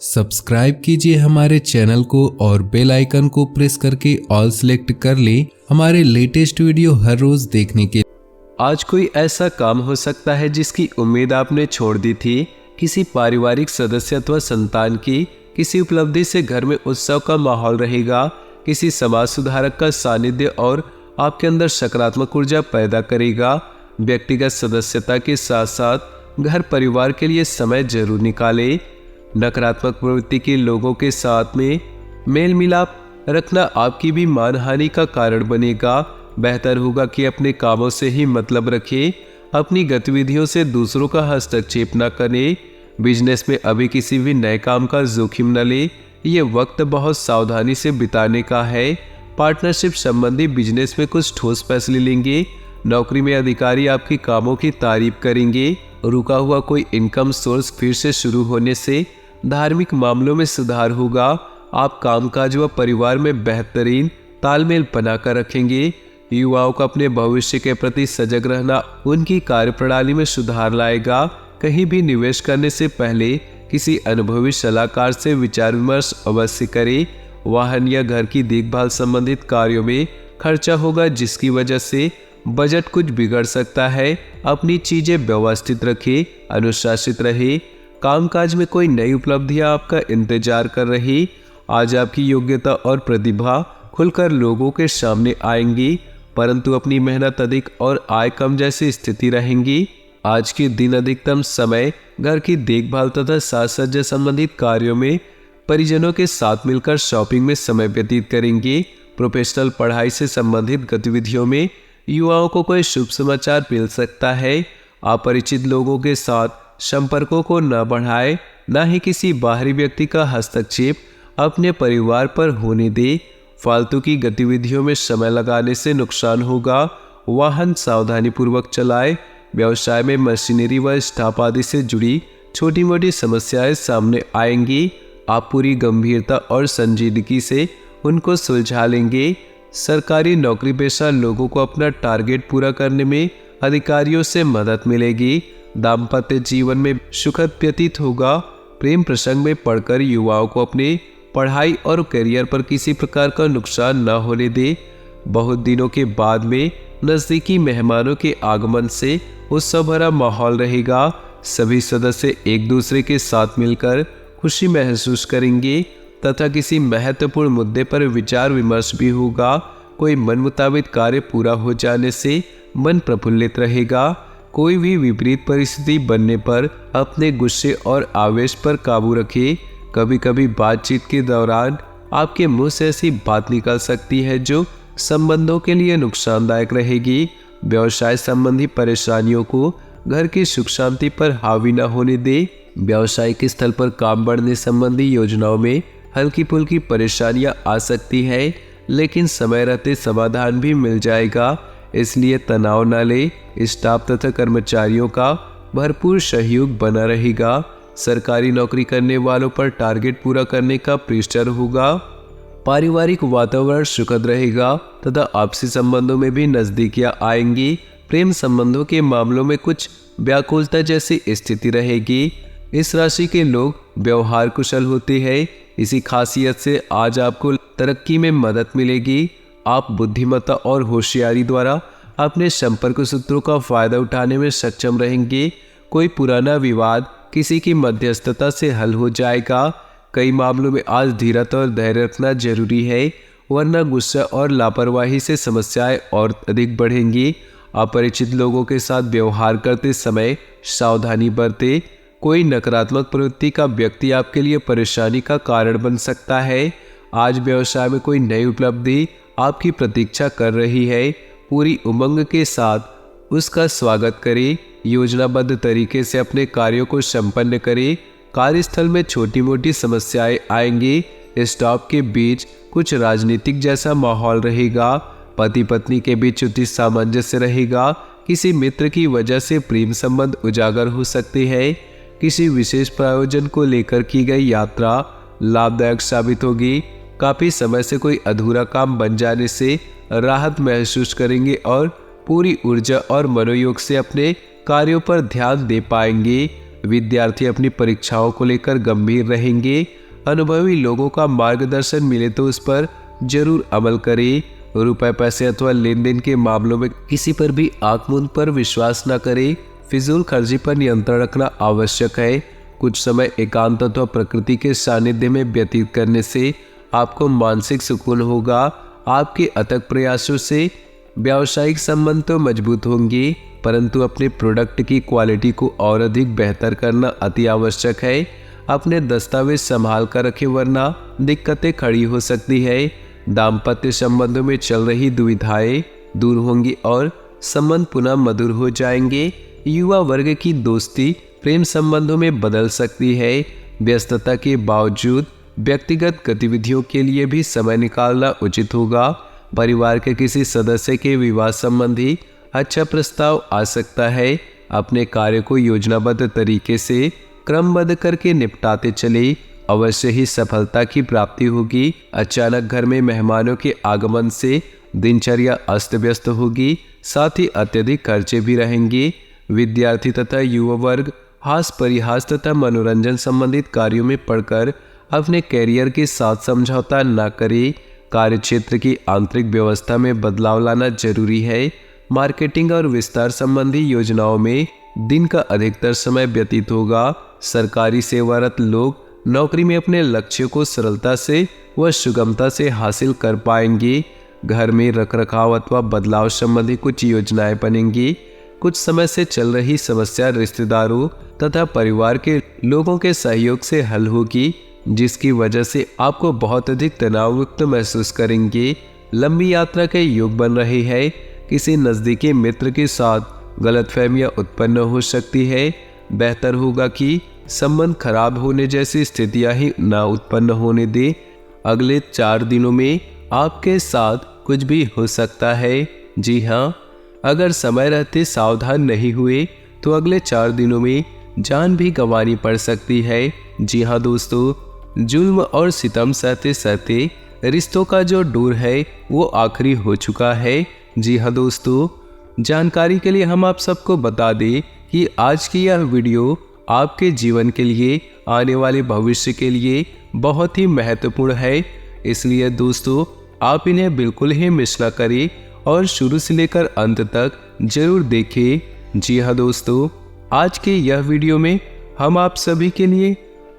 Subscribe कीजिए हमारे channel को और बेल आइकन को प्रेस करके ऑल सेलेक्ट कर ले हमारे लेटेस्ट वीडियो हर रोज देखने के। आज कोई ऐसा काम हो सकता है जिसकी उम्मीद आपने छोड़ दी थी। किसी पारिवारिक सदस्य अथवा संतान की किसी उपलब्धि से घर में उत्सव का माहौल रहेगा। किसी समाज सुधारक का सानिध्य और आपके अंदर सकारात्मक ऊर्जा पैदा करेगा। व्यक्तिगत सदस्यता के साथ साथ घर परिवार के लिए समय जरूर निकालें। नकारात्मक प्रवृत्ति के लोगों के साथ में मेल मिलाप रखना आपकी भी मानहानि का कारण बनेगा। बेहतर होगा कि अपने कामों से ही मतलब रखें। अपनी गतिविधियों से दूसरों का हस्तक्षेप न करें। बिजनेस में अभी किसी भी नए काम का जोखिम न ले। ये वक्त बहुत सावधानी से बिताने का है। पार्टनरशिप संबंधी बिजनेस में कुछ ठोस फैसले लेंगे। नौकरी में अधिकारी आपके कामों की तारीफ करेंगे। रुका हुआ कोई इनकम सोर्स फिर से शुरू होने से धार्मिक मामलों में सुधार होगा। आप कामकाज व परिवार में बेहतरीन तालमेल बनाकर रखेंगे। युवाओं को अपने भविष्य के प्रति सजग रहना उनकी कार्यप्रणाली में सुधार लाएगा। कहीं भी निवेश करने से पहले किसी अनुभवी सलाहकार से विचार विमर्श अवश्य करें। वाहन या घर की देखभाल संबंधित कार्यों में खर्चा होगा, जिसकी वजह से बजट कुछ बिगड़ सकता है। अपनी चीजें व्यवस्थित रखें, अनुशासित रहे। कामकाज में कोई नई उपलब्धियां आपका इंतजार कर रही। आज आपकी योग्यता और प्रतिभा खुलकर लोगों के सामने आएंगी, परंतु अपनी मेहनत अधिक और आय कम जैसी स्थिति रहेंगी। आज के दिन अधिकतम समय घर की देखभाल तथा साज सज्जा संबंधित कार्यों में परिजनों के साथ मिलकर शॉपिंग में समय व्यतीत करेंगे। प्रोफेशनल पढ़ाई से संबंधित गतिविधियों में युवाओं को कोई शुभ समाचार मिल सकता है। अपरिचित लोगों के साथ संपर्कों को न बढ़ाएं, न ही किसी बाहरी व्यक्ति का हस्तक्षेप अपने परिवार पर होने दे। फालतू की गतिविधियों में समय लगाने से नुकसान होगा। वाहन सावधानी पूर्वक चलाएं। व्यवसाय में मशीनरी व स्टाफ आदि से जुड़ी छोटी मोटी समस्याएं सामने आएंगी। आप पूरी गंभीरता और संजीदगी से उनको सुलझा लेंगे। सरकारी नौकरी पेशा लोगों को अपना टारगेट पूरा करने में अधिकारियों से मदद मिलेगी। दाम्पत्य जीवन में सुखद व्यतीत होगा। प्रेम प्रसंग में पढ़कर युवाओं को अपने पढ़ाई और करियर पर किसी प्रकार का नुकसान न होने दे। बहुत दिनों के बाद में नजदीकी मेहमानों के आगमन से उत्सव भरा माहौल रहेगा। सभी सदस्य एक दूसरे के साथ मिलकर खुशी महसूस करेंगे तथा किसी महत्वपूर्ण मुद्दे पर विचार विमर्श भी होगा। कोई मन मुताबिक कार्य पूरा हो जाने से मन प्रफुल्लित रहेगा। कोई भी विपरीत परिस्थिति बनने पर अपने गुस्से और आवेश पर काबू रखें। कभी कभी बातचीत के दौरान आपके मुंह से ऐसी बात निकल सकती है जो संबंधों के लिए नुकसानदायक रहेगी। व्यवसाय संबंधी परेशानियों को घर की सुख शांति पर हावी न होने दे। व्यावसायिक स्थल पर काम बढ़ने संबंधी योजनाओं में हल्की फुल्की परेशानियां आ सकती है, लेकिन समय रहते समाधान भी मिल जाएगा, इसलिए तनाव न ले। स्टाफ तथा कर्मचारियों का भरपूर सहयोग बना रहेगा। सरकारी नौकरी करने वालों पर टारगेट पूरा करने का प्रेशर होगा। पारिवारिक वातावरण सुखद रहेगा तथा आपसी संबंधों में भी नजदीकियां आएंगी। प्रेम संबंधों के मामलों में कुछ व्याकुलता जैसी स्थिति रहेगी। इस राशि के लोग व्यवहार कुशल होते हैं। इसी खासियत से आज आपको तरक्की में मदद मिलेगी। आप बुद्धिमत्ता और होशियारी द्वारा अपने संपर्क सूत्रों का फायदा उठाने में सक्षम रहेंगे। कोई पुराना विवाद किसी की मध्यस्थता से हल हो जाएगा। कई मामलों में आज धीरज और धैर्य रखना जरूरी है, वरना गुस्सा और लापरवाही से समस्याएं और अधिक बढ़ेंगी। अपरिचित लोगों के साथ व्यवहार करते समय सावधानी बरतें। कोई नकारात्मक प्रवृत्ति का व्यक्ति आपके लिए परेशानी का कारण बन सकता है। आज व्यवसाय में कोई नई उपलब्धि आपकी प्रतीक्षा कर रही है। पूरी उमंग के साथ उसका स्वागत करें। योजनाबद्ध तरीके से अपने कार्यों को संपन्न करें। कार्यस्थल में छोटी मोटी समस्याएं आएंगी। स्टाफ के बीच कुछ राजनीतिक जैसा माहौल रहेगा। पति पत्नी के बीच उचित सामंजस्य रहेगा। किसी मित्र की वजह से प्रेम संबंध उजागर हो सकते हैं। किसी विशेष प्रयोजन को लेकर की गई यात्रा लाभदायक साबित होगी। काफी समय से कोई अधूरा काम बन जाने से राहत महसूस करेंगे और पूरी ऊर्जा और मनोयोग से अपने कार्यों पर ध्यान दे पाएंगे। विद्यार्थी अपनी परीक्षाओं को लेकर गंभीर रहेंगे। अनुभवी लोगों का मार्गदर्शन मिले तो उस पर जरूर अमल करें। रुपए पैसे अथवा लेन देन के मामलों में किसी पर भी आंख मूंद पर विश्वास न करें। फिजूल खर्ची पर नियंत्रण रखना आवश्यक है। कुछ समय एकांत अथवा प्रकृति के सानिध्य में व्यतीत करने से आपको मानसिक सुकून होगा। आपके अथक प्रयासों से व्यावसायिक संबंध तो मजबूत होंगे, परंतु अपने प्रोडक्ट की क्वालिटी को और अधिक बेहतर करना अति आवश्यक है। अपने दस्तावेज संभाल कर रखें, वरना दिक्कतें खड़ी हो सकती है। दाम्पत्य संबंधों में चल रही दुविधाएं दूर होंगी और संबंध पुनः मधुर हो जाएंगे। युवा वर्ग की दोस्ती प्रेम संबंधों में बदल सकती है। व्यस्तता के बावजूद व्यक्तिगत गतिविधियों के लिए भी समय निकालना उचित होगा। परिवार के किसी सदस्य के विवाह संबंधी अच्छा प्रस्ताव आ सकता है। अपने कार्य को योजनाबद्ध तरीके से क्रमबद्ध करके निपटाते चले, अवश्य ही सफलता की प्राप्ति होगी। अचानक घर में मेहमानों के आगमन से दिनचर्या अस्त व्यस्त होगी, साथ ही अत्यधिक खर्चे भी रहेंगे। विद्यार्थी तथा युवा वर्ग हास परिहास तथा मनोरंजन संबंधित कार्यों में पड़कर अपने कैरियर के साथ समझौता न करें। कार्यक्षेत्र की आंतरिक व्यवस्था में बदलाव लाना जरूरी है। मार्केटिंग और विस्तार संबंधी योजनाओं में दिन का अधिकतर समय व्यतीत होगा। सरकारी सेवारत लोग नौकरी में अपने लक्ष्यों को सरलता से व सुगमता से हासिल कर पाएंगे। घर में रखरखाव अथवा बदलाव संबंधी कुछ योजनाएं बनेंगी। कुछ समय से चल रही समस्या रिश्तेदारों तथा परिवार के लोगों के सहयोग से हल होगी, जिसकी वजह से आपको बहुत अधिक तनावमुक्त महसूस करेंगे। लंबी यात्रा के योग बन रहे हैं। किसी नज़दीकी मित्र के साथ गलतफहमियां उत्पन्न हो सकती है। बेहतर होगा कि संबंध खराब होने जैसी स्थितियां ही ना उत्पन्न होने दे। अगले 4 दिनों में आपके साथ कुछ भी हो सकता है। जी हाँ, अगर समय रहते सावधान नहीं हुए तो अगले 4 दिनों में जान भी गंवानी पड़ सकती है। जी हाँ दोस्तों, जुल्म और सितम सहते सहते रिश्तों का जो दौर है वो आखिरी हो चुका है। जी हाँ दोस्तों, जानकारी के लिए हम आप सबको बता दें कि आज की यह वीडियो आपके जीवन के लिए, आने वाले भविष्य के लिए बहुत ही महत्वपूर्ण है। इसलिए दोस्तों, आप इन्हें बिल्कुल ही मिस न करें और शुरू से लेकर अंत तक जरूर देखें। जी हाँ दोस्तों, आज के यह वीडियो में हम आप सभी के लिए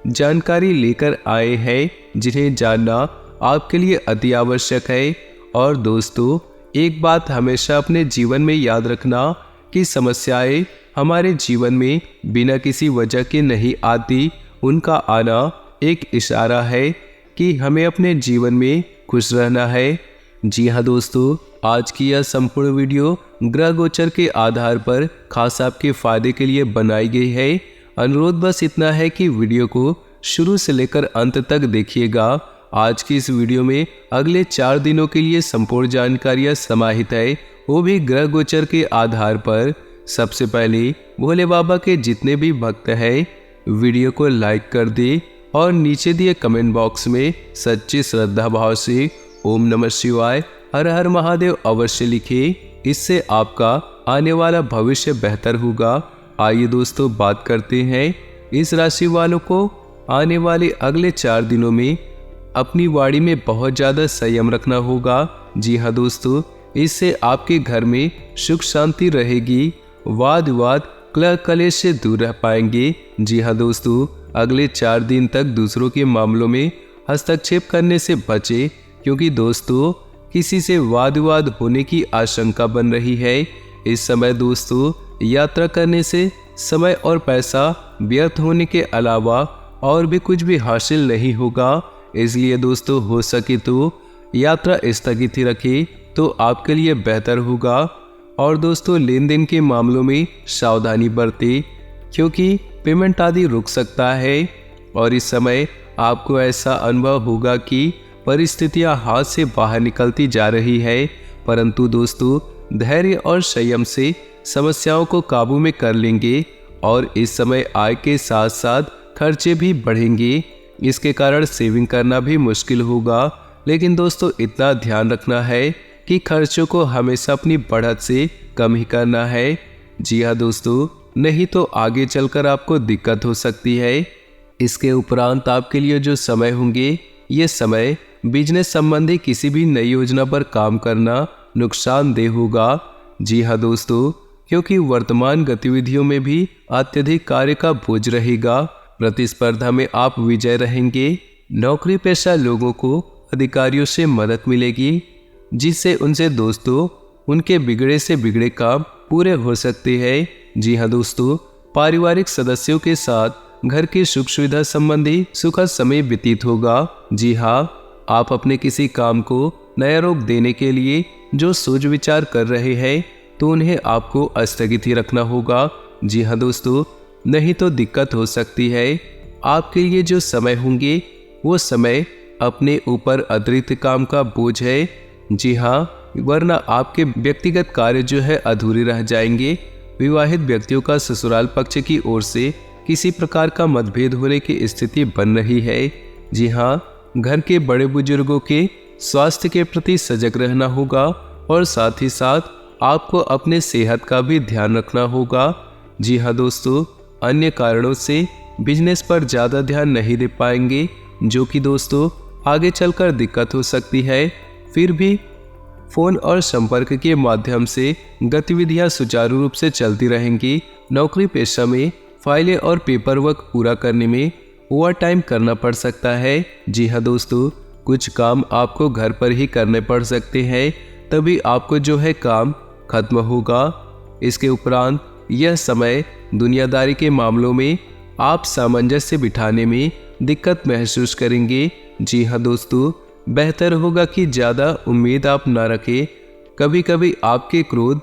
जानकारी लेकर आए हैं जिन्हें जानना आपके लिए अति आवश्यक है। और दोस्तों, एक बात हमेशा अपने जीवन में याद रखना कि समस्याएं हमारे जीवन में बिना किसी वजह के नहीं आती। उनका आना एक इशारा है कि हमें अपने जीवन में खुश रहना है। जी हाँ दोस्तों, आज की यह संपूर्ण वीडियो ग्रह गोचर के आधार पर खास आपके फायदे के लिए बनाई गई है। अनुरोध बस इतना है कि वीडियो को शुरू से लेकर अंत तक देखिएगा। आज की इस वीडियो में अगले 4 दिनों के लिए संपूर्ण जानकारियाँ समाहित है, वो भी ग्रह गोचर के आधार पर। सबसे पहले भोले बाबा के जितने भी भक्त हैं वीडियो को लाइक कर दे और नीचे दिए कमेंट बॉक्स में सच्ची श्रद्धा भाव से ओम नमः शिवाय, हर हर महादेव अवश्य लिखे। इससे आपका आने वाला भविष्य बेहतर होगा। आइए दोस्तों, बात करते हैं इस राशि वालों को आने वाले अगले 4 दिनों में अपनी वाणी में बहुत ज़्यादा संयम रखना होगा। जी हाँ दोस्तों, इससे आपके घर में सुख शांति रहेगी। वाद विवाद कलह कलेश से दूर रह पाएंगे। जी हाँ दोस्तों, अगले 4 दिन तक दूसरों के मामलों में हस्तक्षेप करने से बचें, क्योंकि दोस्तों किसी से वाद विवाद होने की आशंका बन रही है। इस समय दोस्तों यात्रा करने से समय और पैसा व्यर्थ होने के अलावा और भी कुछ भी हासिल नहीं होगा। इसलिए दोस्तों हो सके तो यात्रा स्थगित ही रखें तो आपके लिए बेहतर होगा। और दोस्तों लेन देन के मामलों में सावधानी बरतें, क्योंकि पेमेंट आदि रुक सकता है। और इस समय आपको ऐसा अनुभव होगा कि परिस्थितियां हाथ से बाहर निकलती जा रही है, परंतु दोस्तों धैर्य और संयम से समस्याओं को काबू में कर लेंगे। और इस समय आय के साथ साथ खर्चे भी बढ़ेंगे। इसके कारण सेविंग करना भी मुश्किल होगा। लेकिन दोस्तों इतना ध्यान रखना है कि खर्चों को हमेशा अपनी बढ़त से कम ही करना है। जी हाँ दोस्तों, नहीं तो आगे चलकर आपको दिक्कत हो सकती है। इसके उपरांत आपके लिए जो समय होंगे, ये समय बिजनेस संबंधी किसी भी नई योजना पर काम करना नुकसानदेह होगा। जी हाँ दोस्तों, क्योंकि वर्तमान गतिविधियों में भी अत्यधिक कार्य का बोझ रहेगा। प्रतिस्पर्धा में आप विजय रहेंगे। नौकरी पेशा लोगों को अधिकारियों से मदद मिलेगी, जिससे उनसे दोस्तों उनके बिगड़े से बिगड़े काम पूरे हो सकते हैं। जी हाँ दोस्तों, पारिवारिक सदस्यों के साथ घर की सुख सुविधा संबंधी सुखद समय व्यतीत होगा। जी हाँ, आप अपने किसी काम को नया रूप देने के लिए जो सोच विचार कर रहे हैं, तो उन्हें आपको स्थगित ही रखना होगा। जी हाँ दोस्तों, नहीं तो दिक्कत हो सकती है। आपके लिए जो समय होंगे, वो समय अपने ऊपर अतिरिक्त काम का बोझ है। जी हाँ, वरना आपके व्यक्तिगत कार्य जो है अधूरे रह जाएंगे। विवाहित व्यक्तियों का ससुराल पक्ष की ओर से किसी प्रकार का मतभेद होने की स्थिति बन रही है। जी हाँ, घर के बड़े बुजुर्गों के स्वास्थ्य के प्रति सजग रहना होगा और साथ ही साथ आपको अपने सेहत का भी ध्यान रखना होगा। जी हाँ दोस्तों, अन्य कारणों से बिजनेस पर ज़्यादा ध्यान नहीं दे पाएंगे, जो कि दोस्तों आगे चलकर दिक्कत हो सकती है। फिर भी फोन और संपर्क के माध्यम से गतिविधियां सुचारू रूप से चलती रहेंगी। नौकरी पेशा में फाइलें और पेपर वर्क पूरा करने में ओवर टाइम करना पड़ सकता है। जी हाँ दोस्तों, कुछ काम आपको घर पर ही करने पड़ सकते हैं, तभी आपको जो है काम खत्म होगा। इसके उपरांत यह समय दुनियादारी के मामलों में आप सामंजस्य बिठाने में दिक्कत महसूस करेंगे। जी हाँ दोस्तों, बेहतर होगा कि ज़्यादा उम्मीद आप ना रखें। कभी कभी आपके क्रोध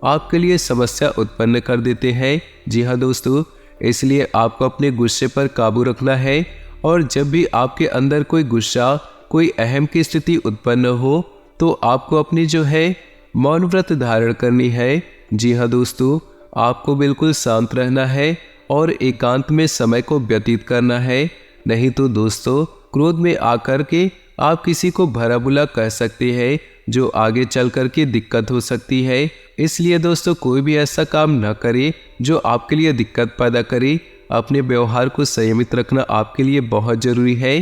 आपके लिए समस्या उत्पन्न कर देते हैं। जी हाँ दोस्तों, इसलिए आपको अपने गुस्से पर काबू रखना है, और जब भी आपके अंदर कोई गुस्सा, कोई अहम की स्थिति उत्पन्न हो, तो आपको अपनी जो है मौन व्रत धारण करनी है। जी हाँ दोस्तों, आपको बिल्कुल शांत रहना है और एकांत में समय को व्यतीत करना है। नहीं तो दोस्तों, क्रोध में आकर के आप किसी को भला बुरा कह सकते हैं, जो आगे चल कर के दिक्कत हो सकती है। इसलिए दोस्तों, कोई भी ऐसा काम न करे जो आपके लिए दिक्कत पैदा करे। अपने व्यवहार को संयमित रखना आपके लिए बहुत जरूरी है।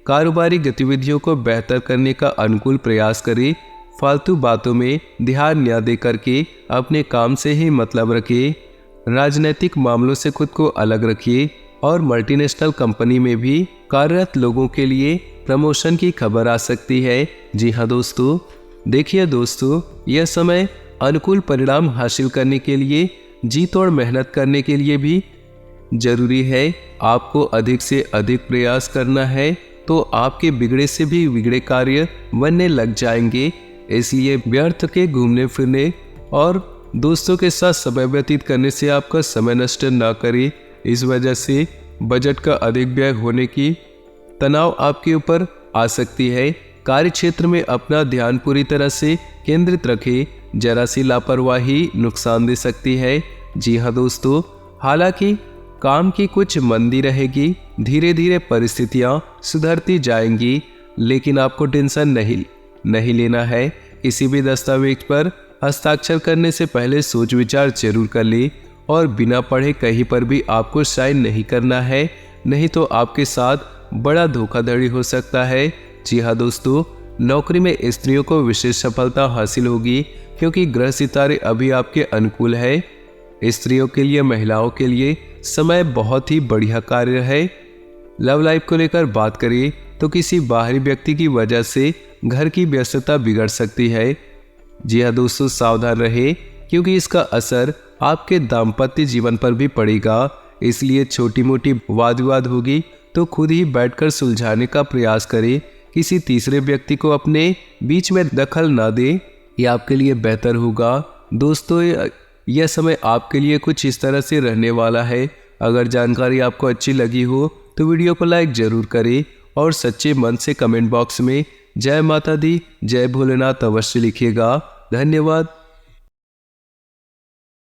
कारोबारी गतिविधियों को बेहतर करने का अनुकूल प्रयास करें। फालतू बातों में ध्यान न दे करके अपने काम से ही मतलब रखिए। राजनीतिक मामलों से खुद को अलग रखिए, और मल्टीनेशनल कंपनी में भी कार्यरत लोगों के लिए प्रमोशन की खबर आ सकती है। जी हाँ दोस्तों, देखिए दोस्तों, यह समय अनुकूल परिणाम हासिल करने के लिए जी तोड़ मेहनत करने के लिए भी जरूरी है। आपको अधिक से अधिक प्रयास करना है, तो आपके बिगड़े से भी बिगड़े कार्य बनने लग जाएंगे। इसलिए व्यर्थ के घूमने फिरने और दोस्तों के साथ समय व्यतीत करने से आपका समय नष्ट न करें। इस वजह से बजट का अधिक व्यय होने की तनाव आपके ऊपर आ सकती है। कार्य क्षेत्र में अपना ध्यान पूरी तरह से केंद्रित रखें। जरा सी लापरवाही नुकसान दे सकती है। जी हाँ दोस्तों, हालांकि काम की कुछ मंदी रहेगी, धीरे धीरे परिस्थितियां सुधरती जाएंगी, लेकिन आपको टेंशन नहीं लेना है। किसी भी दस्तावेज पर हस्ताक्षर करने से पहले सोच विचार जरूर कर ले, और बिना पढ़े कहीं पर भी आपको साइन नहीं करना है, नहीं तो आपके साथ बड़ा धोखाधड़ी हो सकता है। जी हाँ दोस्तों, नौकरी में स्त्रियों को विशेष सफलता हासिल होगी, क्योंकि ग्रह सितारे अभी आपके अनुकूल है। स्त्रियों के लिए, महिलाओं के लिए समय बहुत ही बढ़िया कार्य है। लव लाइफ को लेकर बात करें तो किसी बाहरी व्यक्ति की वजह से घर की व्यस्तता बिगड़ सकती है। जी हाँ दोस्तों, सावधान रहे, क्योंकि इसका असर आपके दाम्पत्य जीवन पर भी पड़ेगा। इसलिए छोटी मोटी वाद विवाद होगी तो खुद ही बैठकर सुलझाने का प्रयास करें। किसी तीसरे व्यक्ति को अपने बीच में दखल ना दे, ये आपके लिए बेहतर होगा। दोस्तों, यह समय आपके लिए कुछ इस तरह से रहने वाला है। अगर जानकारी आपको अच्छी लगी हो तो वीडियो को लाइक जरूर करें, और सच्चे मन से कमेंट बॉक्स में जय माता दी, जय भोलेनाथ अवश्य लिखिएगा। धन्यवाद।